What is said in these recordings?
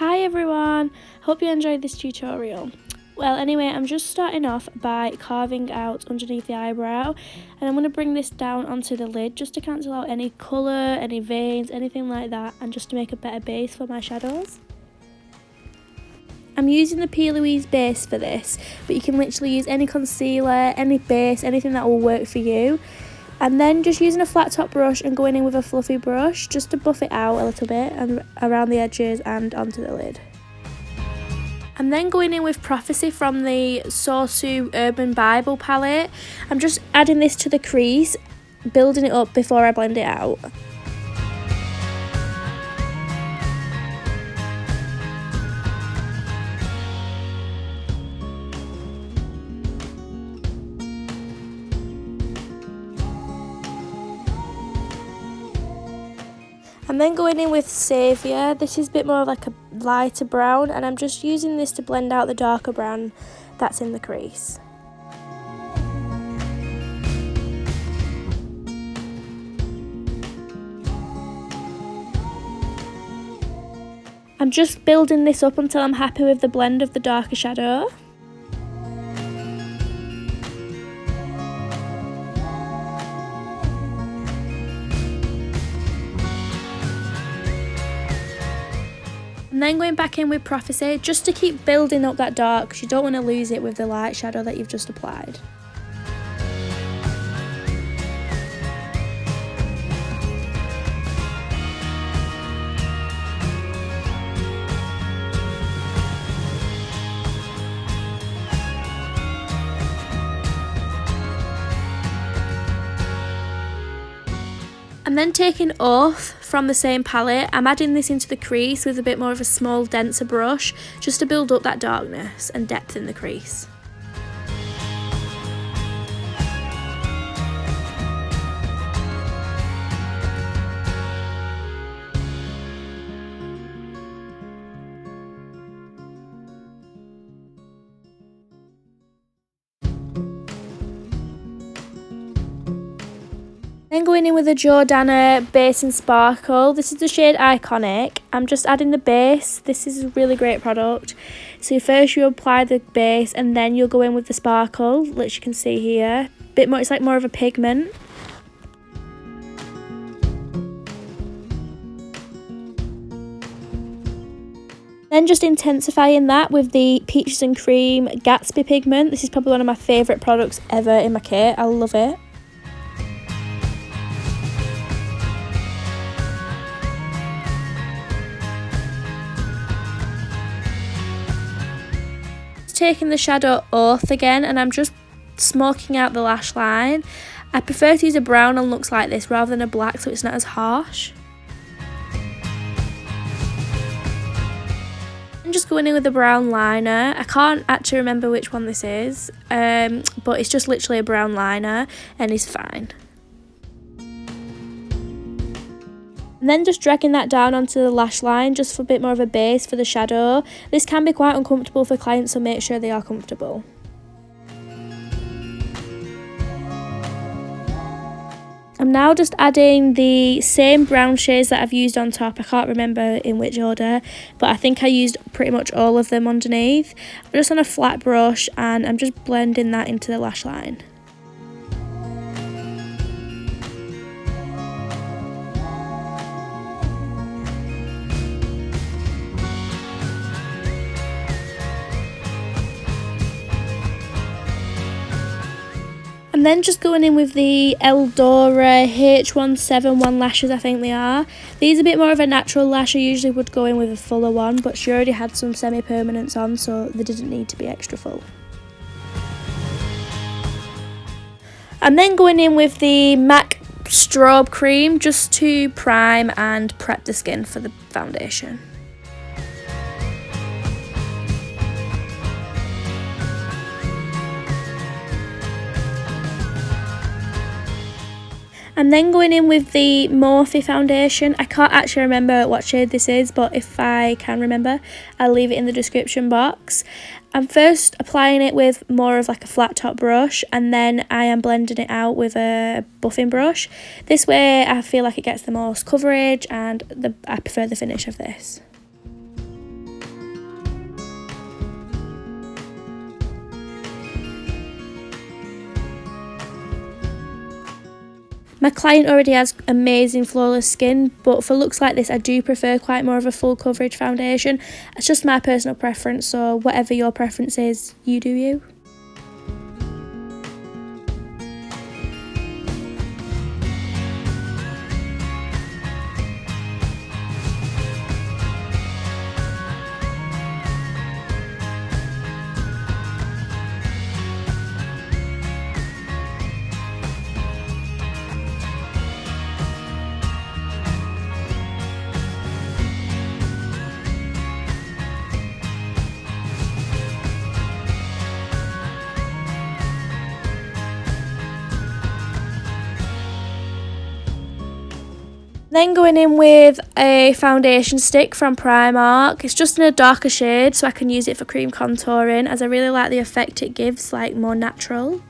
Hi everyone, hope you enjoyed this tutorial. Well, anyway, I'm just starting off by carving out underneath the eyebrow, and I'm going to bring this down onto the lid just to cancel out any colour, any veins, anything like that, and just to make a better base for my shadows. I'm using the P. Louise base for this, but you can literally use any concealer, any base, anything that will work for you. And then just using a flat top brush and going in with a fluffy brush just to buff it out a little bit and around the edges and onto the lid. I'm then going in with Prophecy from the Sosubysj Urban Bible palette. I'm just adding this to the crease, building it up before I blend it out. I'm then going in with Saviour. This is a bit more of like a lighter brown, and I'm just using this to blend out the darker brown that's in the crease. I'm just building this up until I'm happy with the blend of the darker shadow. And then going back in with Prophecy just to keep building up that dark, because you don't want to lose it with the light shadow that you've just applied. And then taking Oath from the same palette, I'm adding this into the crease with a bit more of a small, denser brush, just to build up that darkness and depth in the crease. Then going in with a Jordana Base and Sparkle. This is the shade Iconic. I'm just adding the base. This is a really great product. So first you apply the base and then you'll go in with the sparkle, which you can see here. Bit more, it's like more of a pigment. Then just intensifying that with the Peaches and Cream Gatsby pigment. This is probably one of my favourite products ever in my kit. I love it. Taking the shadow Oath again, and I'm just smoking out the lash line. I prefer to use a brown on looks like this rather than a black, so it's not as harsh. I'm just going in with a brown liner. I can't actually remember which one this is, but it's just literally a brown liner and it's fine. And then just dragging that down onto the lash line just for a bit more of a base for the shadow. This can be quite uncomfortable for clients, so make sure they are comfortable. I'm now just adding the same brown shades that I've used on top. I can't remember in which order, but I think I used pretty much all of them underneath. I'm just on a flat brush and I'm just blending that into the lash line. And then just going in with the Eldora H171 lashes, I think they are. These are a bit more of a natural lash. I usually would go in with a fuller one, but she already had some semi-permanents on, so they didn't need to be extra full. And then going in with the MAC Strobe Cream just to prime and prep the skin for the foundation. I'm then going in with the Morphe foundation. I can't actually remember what shade this is, but if I can remember, I'll leave it in the description box. I'm first applying it with more of like a flat top brush, and then I am blending it out with a buffing brush. This way I feel like it gets the most coverage, and I prefer the finish of this. My client already has amazing flawless skin, but for looks like this I do prefer quite more of a full coverage foundation. It's just my personal preference, so whatever your preference is, you do you. Then going in with a foundation stick from Primark. It's just in a darker shade, so I can use it for cream contouring, as I really like the effect it gives, like more natural.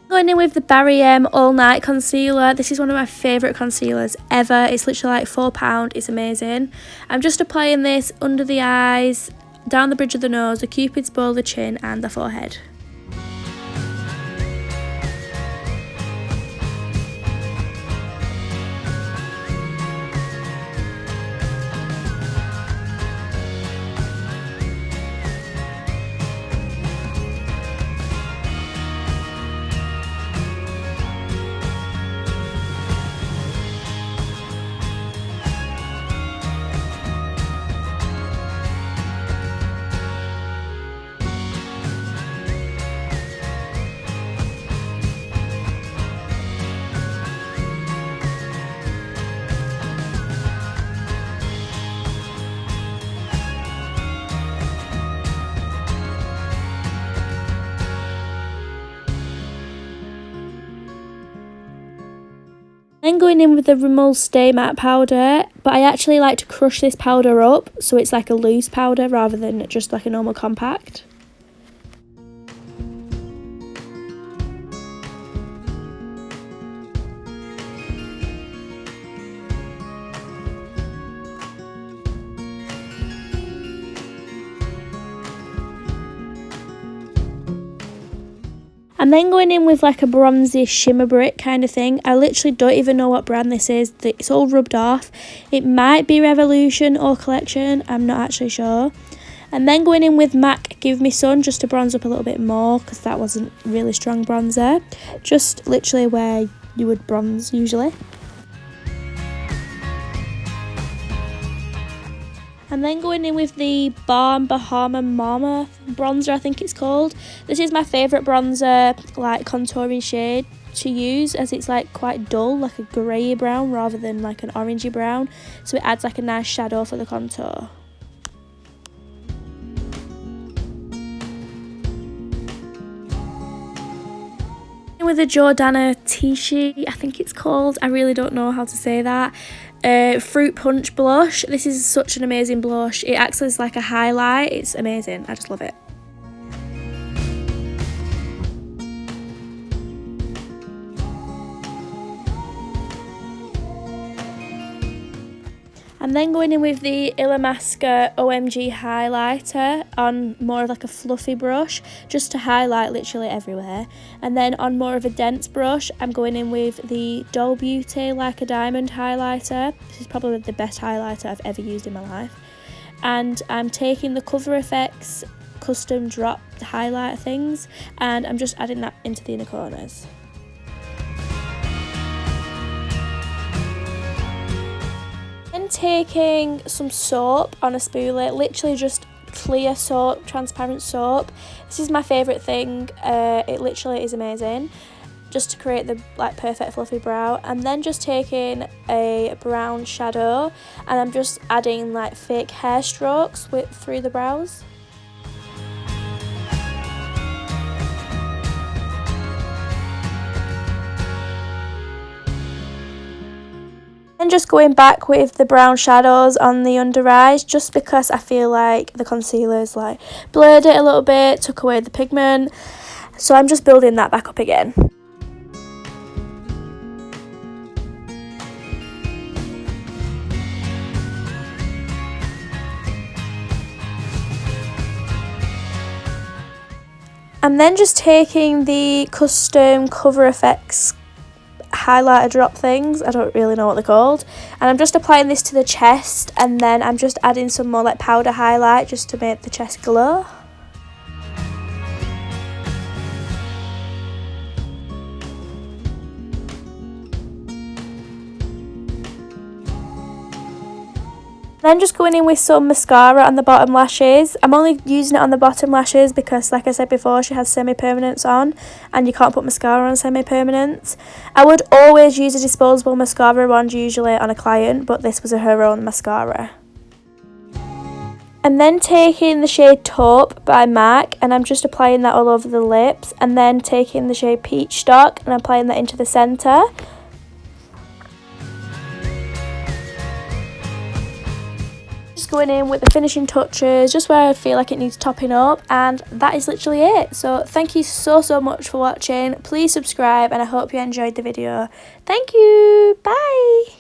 Going in with the Barry M All Night Concealer. This is one of my favourite concealers ever. It's literally like £4. It's amazing. I'm just applying this under the eyes, down the bridge of the nose, the cupid's bow, the chin and the forehead. Then going in with the Rimmel Stay Matte powder, but I actually like to crush this powder up so it's like a loose powder rather than just like a normal compact. And then going in with like a bronzy shimmerbrick kind of thing. I literally don't even know what brand this is. It's all rubbed off. It might be Revolution or Collection. I'm not actually sure. And then going in with MAC Give Me Sun just to bronze up a little bit more, because that wasn't really strong bronzer. Just literally where you would bronze usually. And then going in with the Balm Bahma bronzer, I think it's called. This is my favourite bronzer, like contouring shade to use, as it's like quite dull, like a grey brown rather than like an orangey brown. So it adds like a nice shadow for the contour. With the Jordana Ticia, I think it's called. I really don't know how to say that. Fruit Punch blush. This is such an amazing blush. It acts as like a highlight. It's amazing. I just love it. I'm then going in with the Illamasqua OMG highlighter on more of like a fluffy brush, just to highlight literally everywhere. And then on more of a dense brush, I'm going in with the Doll Beauty Like a Diamond highlighter. This is probably the best highlighter I've ever used in my life. And I'm taking the Cover FX custom drop highlighter things, and I'm just adding that into the inner corners. Taking some soap on a spoolie, literally just clear soap, transparent soap. This is my favourite thing. It literally is amazing, just to create the like perfect fluffy brow. And then just taking a brown shadow, and I'm just adding like fake hair strokes through the brows. And just going back with the brown shadows on the under eyes, just because I feel like the concealer's like blurred it a little bit, took away the pigment. So I'm just building that back up again. I'm then just taking the custom Cover Effects highlighter drop things, I don't really know what they're called, and I'm just applying this to the chest, and then I'm just adding some more like powder highlight just to make the chest glow. Then just going in with some mascara on the bottom lashes. I'm only using it on the bottom lashes because, like I said before, she has semi-permanents on and you can't put mascara on semi-permanents. I would always use a disposable mascara wand usually on a client, but this was her own mascara. I'm then taking the shade Taupe by MAC and I'm just applying that all over the lips, and then taking the shade Peachstock and applying that into the centre. Just going in with the finishing touches just where I feel like it needs topping up, and that is literally it. So thank you so much for watching. Please subscribe and I hope you enjoyed the video. Thank you. Bye.